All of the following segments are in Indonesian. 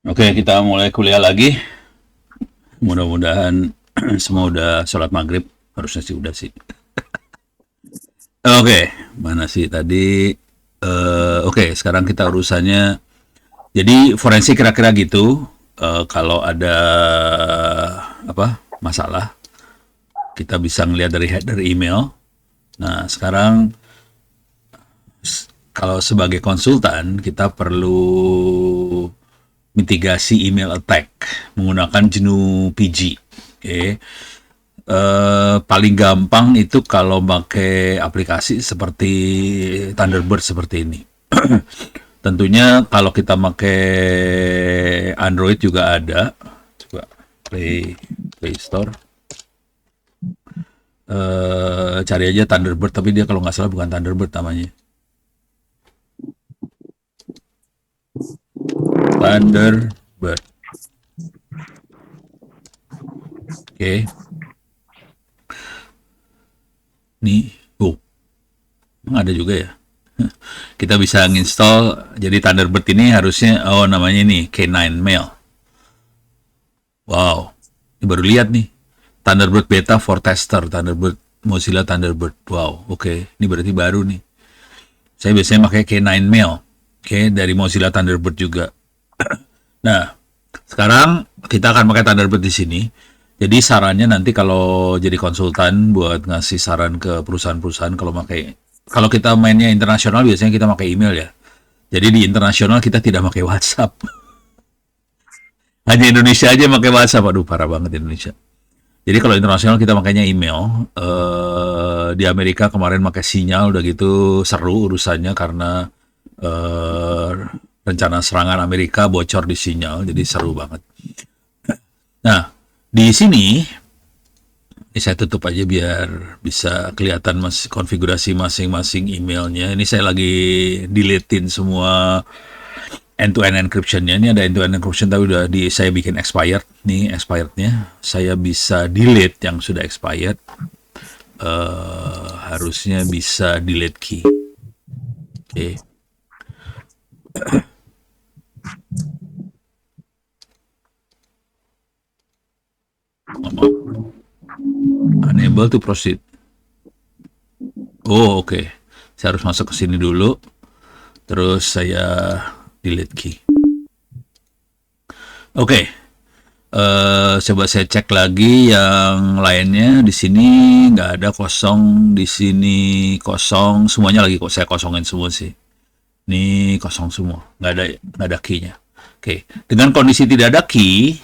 Oke, kita mulai kuliah lagi. Mudah-mudahan semua udah sholat maghrib. Harusnya sih udah sih. Oke, mana sih tadi? Oke, sekarang kita urusannya. Jadi forensik kira-kira gitu. Kalau ada apa masalah, kita bisa ngelihat dari header email. Nah, sekarang kalau sebagai konsultan, kita perlu mitigasi email attack menggunakan GNU PG. Oke. Paling gampang itu kalau pakai aplikasi seperti Thunderbird seperti ini. Tentunya kalau kita pakai Android juga ada. Coba Play Store. Cari aja Thunderbird, tapi dia kalau nggak salah bukan Thunderbird namanya. Thunderbird. Oke. Nih. Oh, emang ada juga ya. Kita bisa nginstall. Jadi Thunderbird ini harusnya namanya ini K9 Mail. Wow, ini baru lihat nih. Thunderbird Beta for Tester, Thunderbird Mozilla Thunderbird. Wow, oke. Ini berarti baru nih. Saya biasanya pakai K9 Mail. Oke, dari Mozilla Thunderbird juga. Nah, sekarang kita akan pakai Thunderbird di sini. Jadi sarannya nanti kalau jadi konsultan buat ngasih saran ke perusahaan-perusahaan kalau kita mainnya internasional biasanya kita pakai email ya. Jadi di internasional kita tidak pakai WhatsApp. Hanya Indonesia aja pakai WhatsApp. Aduh, parah banget Indonesia. Jadi kalau internasional kita makanya email. Di Amerika kemarin pakai sinyal udah gitu seru urusannya karena eh, rencana serangan Amerika bocor di sinyal, jadi seru banget. Nah, di sini ini saya tutup aja biar bisa kelihatan konfigurasi masing-masing emailnya. Ini saya lagi deletein semua end-to-end encryption-nya. Ini ada end-to-end encryption tapi udah saya bikin expired. Nih expirednya. Saya bisa delete yang sudah expired. Harusnya bisa delete key. Oke. Unable to proceed. Oh, oke. Saya harus masuk ke sini dulu. Terus saya delete key. Oke. Coba saya cek lagi yang lainnya. Di sini nggak ada kosong, di sini kosong, semuanya lagi kok saya kosongin semua sih. Ini kosong semua, nggak ada key-nya. Oke, dengan kondisi tidak ada key,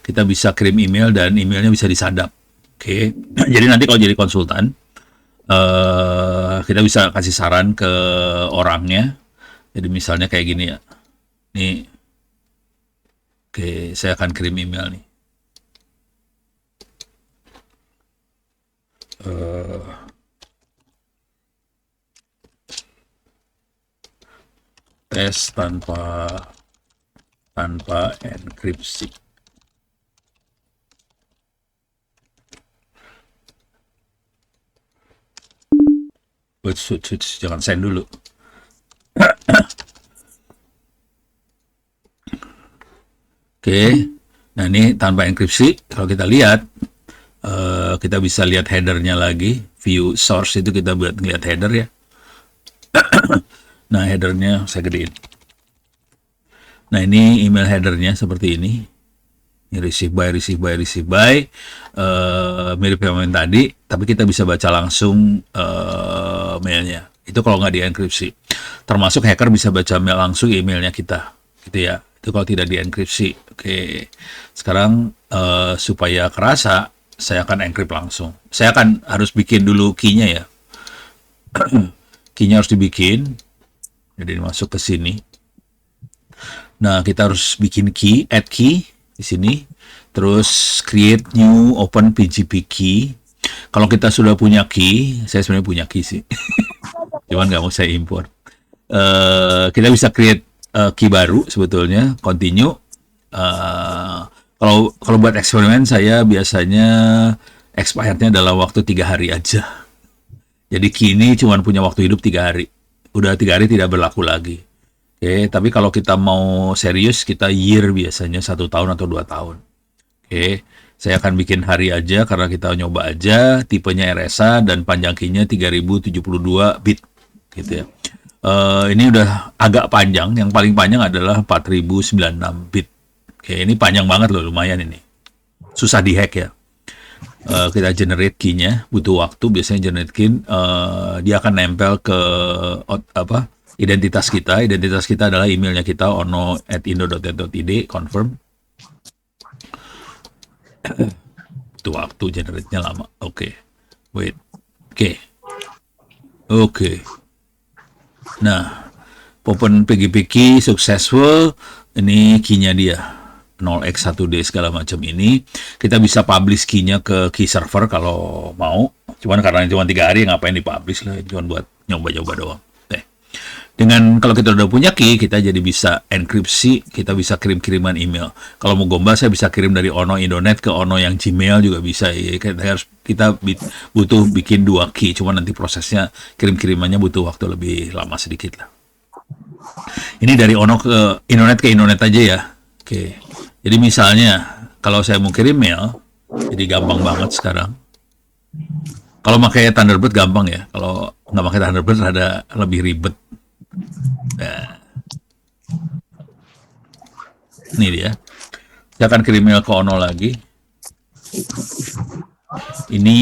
kita bisa kirim email dan emailnya bisa disadap. Oke, jadi nanti kalau jadi konsultan, kita bisa kasih saran ke orangnya. Jadi misalnya kayak gini ya. Nih, oke, saya akan kirim email nih. Tes tanpa enkripsi. Jangan send dulu. Oke, nah ini tanpa enkripsi. Kalau kita lihat, kita bisa lihat headernya lagi. View source itu kita buat ngeliat header ya. Nah headernya saya gedein. Nah ini email headernya seperti ini. Ini receive by. Mirip yang tadi, tapi kita bisa baca langsung mailnya. Itu kalau nggak dienkripsi. Termasuk hacker bisa baca mail langsung emailnya kita, gitu ya. Itu kalau tidak dienkripsi. Oke, sekarang supaya kerasa, saya akan encrypt langsung. Saya akan harus bikin dulu key-nya ya. Key-nya harus dibikin. Jadi masuk ke sini. Nah, kita harus bikin key, add key di sini. Terus create new open PGP key. Kalau kita sudah punya key, saya sebenarnya punya key sih. Cuman nggak mau saya import. Kita bisa create key baru sebetulnya, continue. Kalau buat eksperimen saya biasanya expirednya dalam waktu 3 hari aja. Jadi key ini cuma punya waktu hidup 3 hari. Udah 3 hari tidak berlaku lagi. Oke, tapi kalau kita mau serius, kita year biasanya 1 tahun atau 2 tahun. Oke, saya akan bikin hari aja karena kita nyoba aja. Tipenya RSA dan panjang key-nya 3072 bit, gitu ya. Ini udah agak panjang. Yang paling panjang adalah 4096 bit. Oke, ini panjang banget loh, lumayan ini. Susah dihack ya. Kita generate key-nya, butuh waktu. Biasanya generate key, dia akan nempel ke identitas kita. Identitas kita adalah emailnya kita, ono@indo.net.id, confirm. Butuh waktu, generate-nya lama. Oke, wait. Oke. Nah, open PGP key successful. Ini key-nya dia. 0x1d segala macam ini. Kita bisa publish key-nya ke key server kalau mau. Cuman karena cuma 3 hari, ngapain di-publish lah. Cuma buat nyoba-nyoba doang. Dengan kalau kita udah punya key, kita jadi bisa enkripsi, kita bisa kirim-kiriman email. Kalau mau gombal, saya bisa kirim dari Ono Indonet ke Ono yang Gmail juga bisa. Ya, kita butuh bikin 2 key, cuma nanti prosesnya kirim-kirimannya butuh waktu lebih lama sedikit lah. Ini dari Ono ke Indonet aja ya. Oke. Jadi misalnya kalau saya mau kirim mail, jadi gampang banget sekarang. Kalau pakai Thunderbird gampang ya. Kalau nggak pakai Thunderbird ada lebih ribet. Nah, ini dia. Saya akan kirim email ke Ono lagi. Ini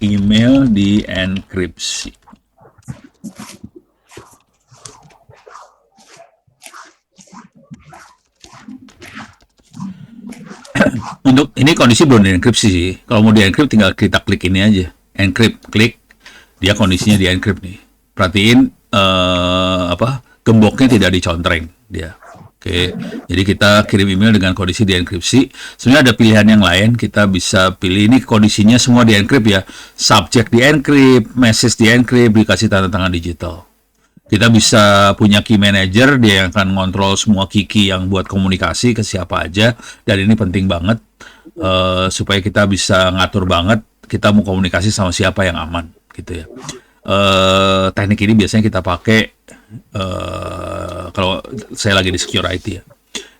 email di enkripsi. Untuk ini kondisi belum dienkripsi sih. Kalau mau dienkrip tinggal kita klik ini aja. Encrypt, klik. Dia kondisinya di encrypt nih. Perhatiin gemboknya tidak dicontreng dia. Oke, jadi kita kirim email dengan kondisi dienkripsi. Sebenarnya ada pilihan yang lain. Kita bisa pilih ini kondisinya semua dienkrip ya. Subject dienkrip, message dienkrip, dikasih tanda tangan digital. Kita bisa punya key manager, dia yang akan ngontrol semua key yang buat komunikasi ke siapa aja. Dan ini penting banget supaya kita bisa ngatur banget kita mau komunikasi sama siapa yang aman, gitu ya. Teknik ini biasanya kita pakai kalau saya lagi di security ya.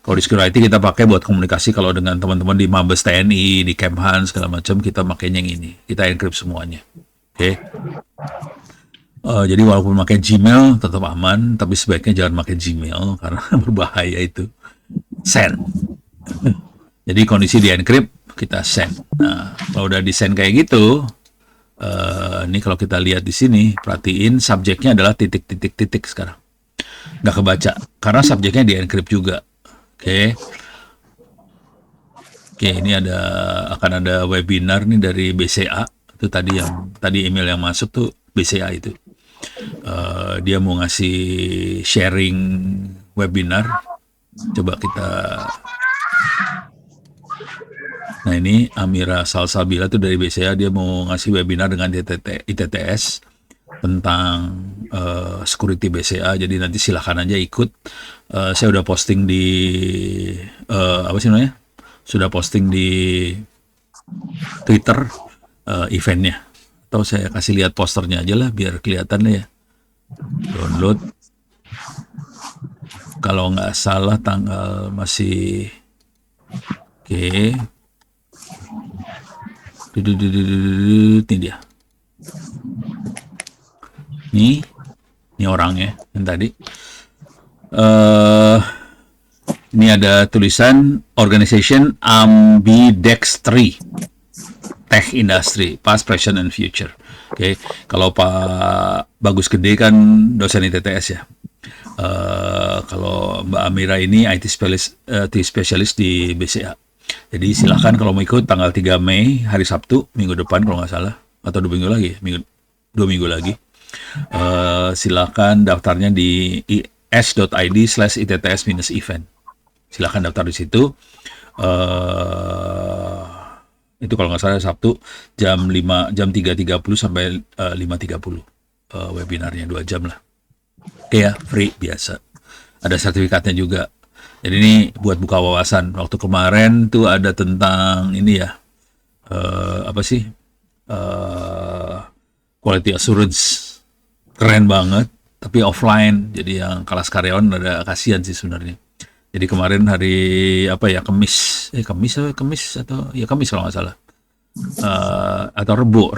Kalau di security kita pakai buat komunikasi kalau dengan teman-teman di Mabes TNI, di Kemhan segala macam, kita makainya yang ini. Kita encrypt semuanya. Oke. Jadi walaupun pakai Gmail tetap aman, tapi sebaiknya jangan pakai Gmail karena berbahaya itu. Send. Jadi kondisi di encrypt, kita send. Nah, kalau udah di send kayak gitu, ini kalau kita lihat di sini, perhatiin subjeknya adalah titik sekarang. Nggak kebaca, karena subjeknya di encrypt juga. Oke, ini akan ada webinar nih dari BCA. Itu tadi email yang masuk tuh BCA itu. Dia mau ngasih sharing webinar. Coba kita. Nah ini Amira Salsabila tuh dari BCA, dia mau ngasih webinar dengan ITTS tentang security BCA. Jadi nanti silahkan aja ikut. Saya udah posting di sudah posting di Twitter eventnya. Atau saya kasih lihat posternya aja lah biar kelihatan ya. Download. Kalau nggak salah tanggal masih oke. Ini dia. Ini orangnya yang tadi. Ini ada tulisan Organization Ambidextrous Tech Industry, Past, Present, and Future. Oke, kalau Pak Bagus Gede kan dosen ITTS ya. Kalau Mbak Amira ini IT spesialis di BCA. Jadi silakan kalau mau ikut tanggal 3 Mei, hari Sabtu, minggu depan kalau nggak salah. Atau 2 minggu lagi, 2 minggu lagi. Silakan daftarnya di is.id/itts-event. Silakan daftar di situ. Itu kalau nggak salah Sabtu jam 3.30 sampai 5.30 webinarnya 2 jam lah. Oke ya, free biasa. Ada sertifikatnya juga. Jadi ini buat buka wawasan. Waktu kemarin tuh ada tentang ini ya, quality assurance, keren banget. tapi offline. Jadi yang kelas karyawan ada kasihan sih sebenarnya. Jadi kemarin hari apa ya, Kamis atau ya Kamis kalau nggak salah. Atau Rebo,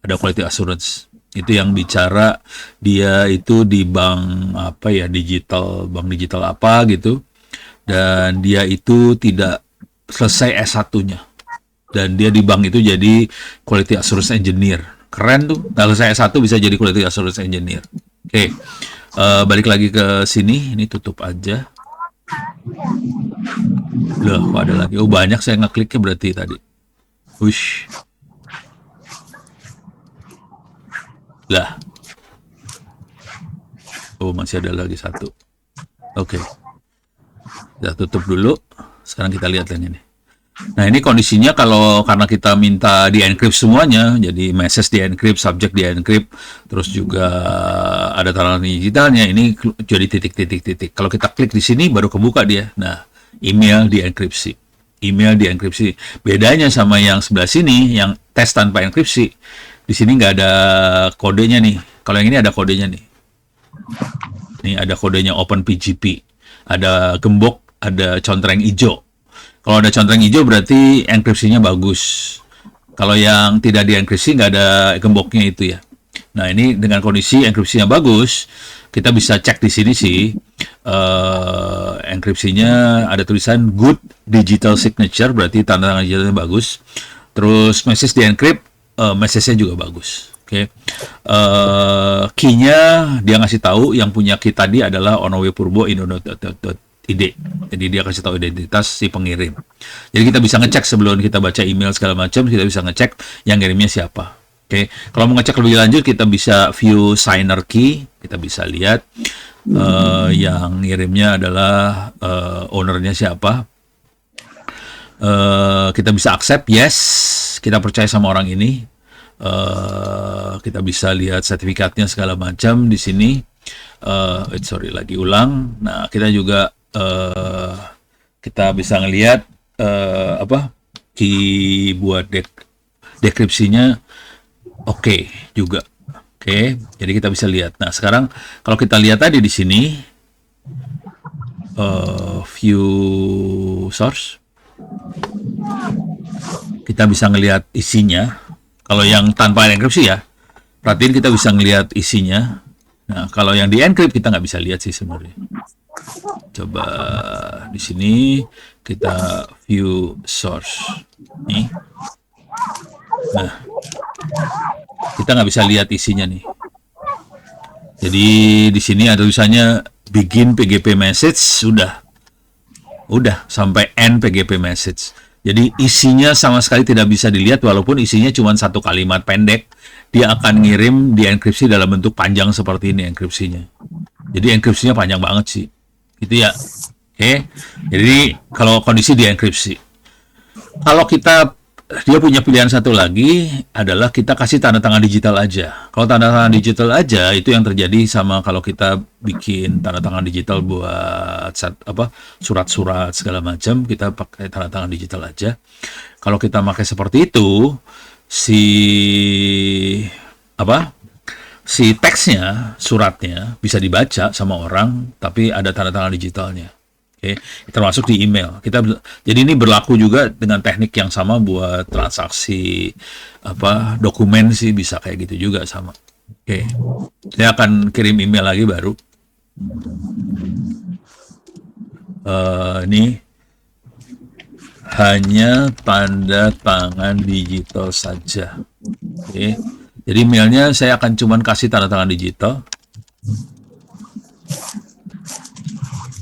ada quality assurance. Itu yang bicara dia itu di bank apa ya, bank digital apa gitu, dan dia itu tidak selesai S1-nya. Dan dia di bank itu jadi quality assurance engineer. Keren tuh, kalau saya S1 bisa jadi quality assurance engineer. Oke, balik lagi ke sini, ini tutup aja. Loh, kok ada lagi? Oh, banyak saya ngekliknya berarti tadi. Wush. Lah. Oh, masih ada lagi satu. Oke. Kita tutup dulu. Sekarang kita lihat yang ini. Nah, ini kondisinya kalau karena kita minta di-encrypt semuanya, jadi message di-encrypt, subject di-encrypt, terus juga ada tanda digitalnya, ini jadi titik. Kalau kita klik di sini baru kebuka dia. Nah, email di-enkripsi. Bedanya sama yang sebelah sini, yang tes tanpa enkripsi, di sini nggak ada kodenya nih. Kalau yang ini ada kodenya nih. Nih ada kodenya OpenPGP, ada gembok, ada contreng hijau. Kalau ada contreng hijau berarti enkripsinya bagus. Kalau yang tidak dienkripsi nggak ada gemboknya itu ya. Nah, ini dengan kondisi enkripsinya bagus, kita bisa cek di sini sih. Enkripsinya ada tulisan good digital signature, berarti tanda tangan digitalnya bagus. Terus message di-encrypt, message-nya juga bagus. Oke. Key-nya dia ngasih tahu yang punya key tadi adalah onowepurbo.id. Jadi dia kasih tahu identitas si pengirim. Jadi kita bisa ngecek sebelum kita baca email segala macam, kita bisa ngecek yang ngirimnya siapa. Oke. Kalau mau ngecek lebih lanjut, kita bisa view signer key, kita bisa lihat yang ngirimnya adalah ownernya siapa. Kita bisa accept yes, kita percaya sama orang ini. Kita bisa lihat sertifikatnya segala macam di sini. Lagi ulang. Nah, kita juga kita bisa ngelihat key buat dekripsinya oke juga. Oke, jadi kita bisa lihat. Nah, sekarang kalau kita lihat tadi di sini view source, kita bisa ngelihat isinya. Kalau yang tanpa enkripsi ya, perhatiin kita bisa ngelihat isinya. Nah, kalau yang di encrypt kita nggak bisa lihat sih sebenarnya. Coba di sini kita view source. Nih. Nah, kita nggak bisa lihat isinya nih. Jadi di sini ada tulisannya begin PGP message, udah sampai end PGP message. Jadi isinya sama sekali tidak bisa dilihat, walaupun isinya cuma satu kalimat pendek. Dia akan ngirim di enkripsi dalam bentuk panjang seperti ini enkripsinya. Jadi enkripsinya panjang banget sih. Gitu ya. Oke. Jadi kalau kondisi di enkripsi. Kalau dia punya pilihan satu lagi adalah kita kasih tanda tangan digital aja. Kalau tanda tangan digital aja itu yang terjadi sama kalau kita bikin tanda tangan digital buat surat-surat segala macam, kita pakai tanda tangan digital aja. Kalau kita pakai seperti itu, si teksnya, suratnya bisa dibaca sama orang, tapi ada tanda tangan digitalnya. Oke, termasuk di email. Jadi ini berlaku juga dengan teknik yang sama buat transaksi dokumen sih, bisa kayak gitu juga sama. Oke, saya akan kirim email lagi baru. Ini hanya tanda tangan digital saja. Oke, jadi emailnya saya akan cuman kasih tanda tangan digital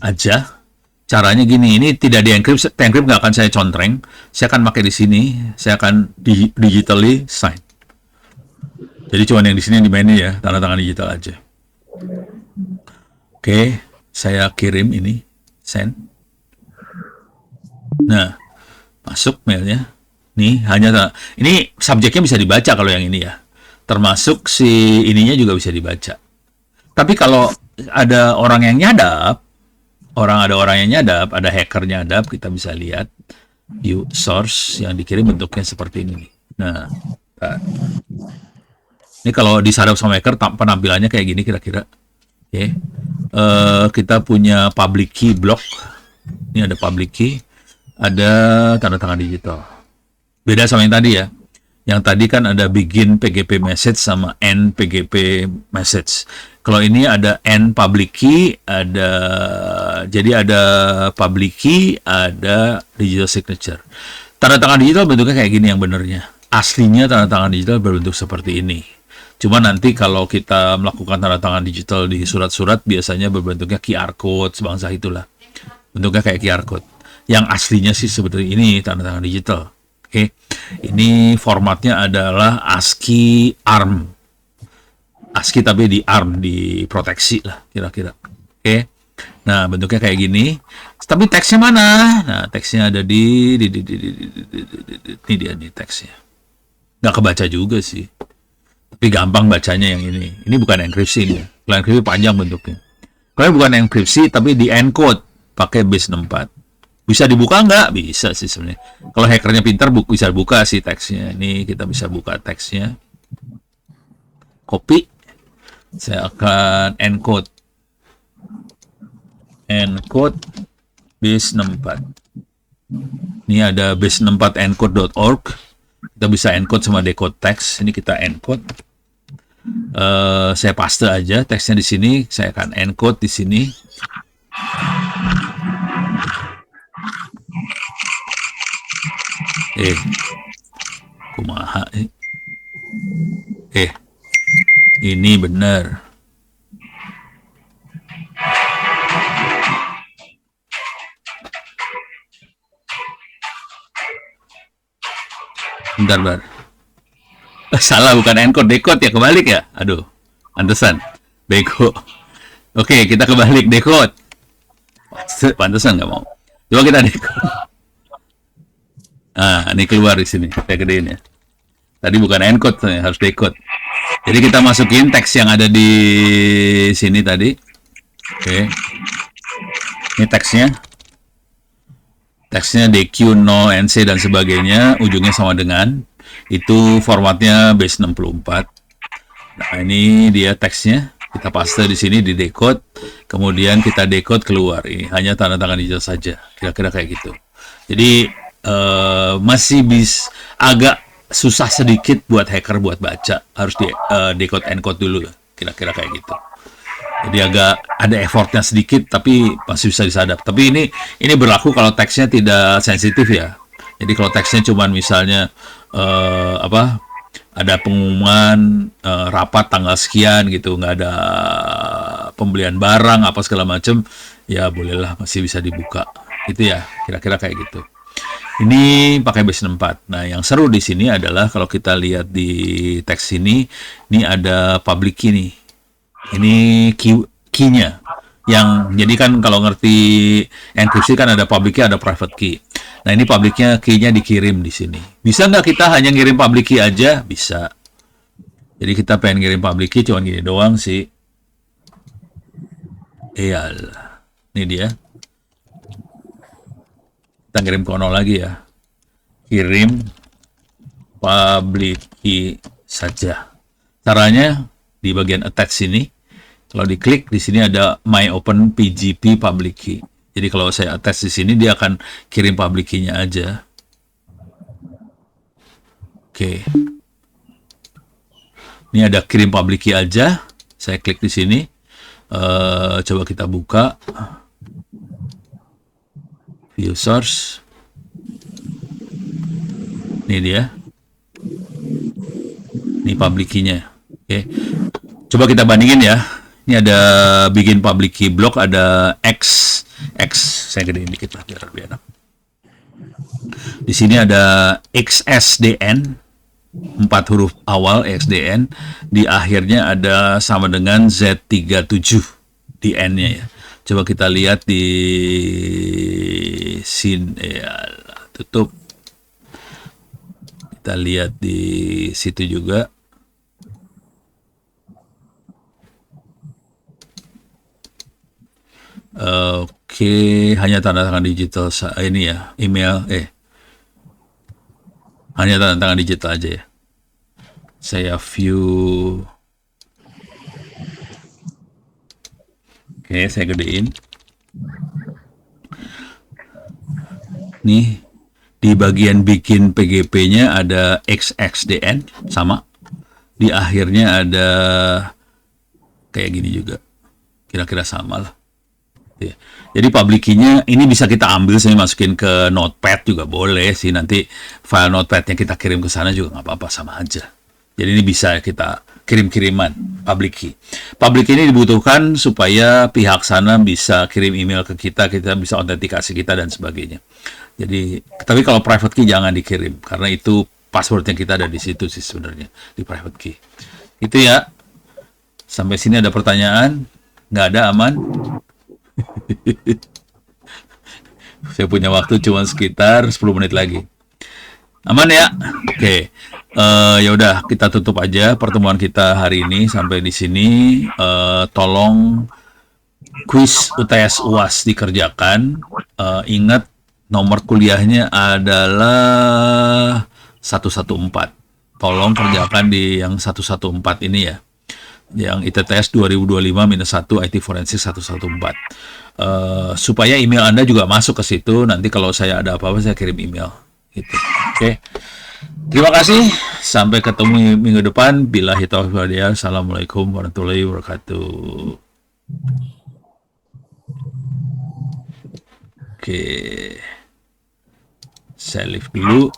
aja. Caranya gini, ini tidak di-encrypt nggak akan saya contreng, saya akan pakai di sini, saya akan digitally sign. Jadi cuma yang di sini yang dimainin ya, tanda tangan digital aja. Oke, saya kirim ini, send. Nah, masuk mailnya. Nih, ini subjeknya bisa dibaca kalau yang ini ya. Termasuk si ininya juga bisa dibaca. Tapi kalau ada orang yang nyadap, ada hacker nyadap, kita bisa lihat view source yang dikirim bentuknya seperti ini. Nah, Ini kalau disadap sama hacker penampilannya kayak gini kira-kira. Oke. Kita punya public key block. Ini ada public key, ada tanda tangan digital. Beda sama yang tadi ya. Yang tadi kan ada begin PGP message sama end PGP message. Kalau ini ada end public key, jadi ada public key, ada digital signature. Tanda tangan digital bentuknya kayak gini yang benernya. Aslinya tanda tangan digital berbentuk seperti ini. Cuma nanti kalau kita melakukan tanda tangan digital di surat-surat biasanya berbentuknya QR code, sebangsa itulah. Bentuknya kayak QR code. Yang aslinya sih seperti ini tanda tangan digital. Oke, ini formatnya adalah ASCII ARM. ASCII tapi di ARM, diproteksi lah kira-kira. Oke, nah bentuknya kayak gini. Tapi teksnya mana? Nah teksnya ada ini dia nih teksnya. Nggak kebaca juga sih. Tapi gampang bacanya yang ini. Ini bukan enkripsi nih. Kalau enkripsi panjang bentuknya. Kalau bukan enkripsi tapi di encode pakai base 64. Bisa dibuka nggak? Bisa sih sebenarnya. Kalau hackernya pintar bisa buka sih teksnya. Ini kita bisa buka teksnya. Copy. Saya akan encode. Encode base 64. Ini ada base64encode.org. Kita bisa encode sama decode teks. Ini kita encode. Saya paste aja teksnya di sini. Saya akan encode di sini. Kumaha ini benar. Bentar. Salah, bukan encode, decode ya, kebalik ya. Aduh, pantesan. Bego. Oke, kita kebalik decode. Pantesan nggak mau. Coba kita decode. Ini keluar di sini. Saya gedein ya. Tadi bukan encode, harus decode. Jadi kita masukin teks yang ada di sini tadi. Oke. Ini teksnya. Teksnya DQ, no, NC, dan sebagainya. Ujungnya sama dengan. Itu formatnya base 64. Nah, ini dia teksnya. Kita paste di sini di decode. Kemudian kita decode keluar. Ini hanya tanda tangan digital saja. Kira-kira kayak gitu. Jadi masih agak susah sedikit buat hacker buat baca, harus di decode encode dulu, kira-kira kayak gitu. Jadi agak ada effortnya sedikit, tapi masih bisa disadap. Tapi ini berlaku kalau teksnya tidak sensitif ya. Jadi kalau teksnya cuman misalnya ada pengumuman rapat tanggal sekian gitu, nggak ada pembelian barang apa segala macam, ya bolehlah, masih bisa dibuka. Itu ya, kira-kira kayak gitu. Ini pakai base 64. Nah, yang seru di sini adalah kalau kita lihat di teks ini ada public key nih. Ini key-nya. Jadi kan kalau ngerti enkripsi kan ada public key, ada private key. Nah, ini public-nya, key-nya dikirim di sini. Bisa nggak kita hanya ngirim public key aja? Bisa. Jadi kita pengen ngirim public key cuma gini doang sih. Iyalah. Ini dia. Kita kirim ke ono lagi ya. Kirim public key saja. Caranya di bagian attach sini. Kalau diklik di sini ada My Open PGP Public Key. Jadi kalau saya attach di sini dia akan kirim public key-nya aja. Oke. Ini ada kirim public key aja. Saya klik di sini. Coba kita buka. View source. Ini dia. Ini public key-nya. Oke. Coba kita bandingin ya. Ini ada bikin public key block, ada X. Saya gedein dikit lah biar lebih enak. Di sini ada XSDN, 4 huruf awal XDN. Di akhirnya ada sama dengan Z37 di N-nya ya. Coba kita lihat di sini, tutup. Kita lihat di situ juga. Oke, hanya tanda tangan digital ini ya, email, hanya tanda tangan digital aja ya. Saya view. Oke, saya gedein. Nih, di bagian bikin PGP-nya ada XXDN, sama. Di akhirnya ada kayak gini juga. Kira-kira sama lah. Ya. Jadi public key-nya ini bisa kita ambil, saya masukin ke notepad juga boleh sih. Nanti file notepad-nya kita kirim ke sana juga nggak apa-apa, sama aja. Jadi ini bisa kita kirim-kiriman public key. Public key ini dibutuhkan supaya pihak sana bisa kirim email ke kita, kita bisa autentikasi kita dan sebagainya. Jadi, tapi kalau private key jangan dikirim karena itu passwordnya kita ada di situ sih sebenarnya, di private key. Itu ya. Sampai sini ada pertanyaan? Nggak ada, aman? Saya punya waktu cuma sekitar 10 menit lagi. Aman ya? Oke. Ya udah kita tutup aja pertemuan kita hari ini sampai di sini. Tolong kuis UTS UAS dikerjakan. Ingat nomor kuliahnya adalah 114. Tolong kerjakan di yang 114 ini ya. Yang ITTS 2025-1 IT Forensik 114. Supaya email Anda juga masuk ke situ. Nanti kalau saya ada apa-apa saya kirim email gitu. Oke. Terima kasih. Sampai ketemu minggu depan. Billahi taufiq wal hidayah. Assalamualaikum warahmatullahi wabarakatuh. Oke. Saya leave dulu.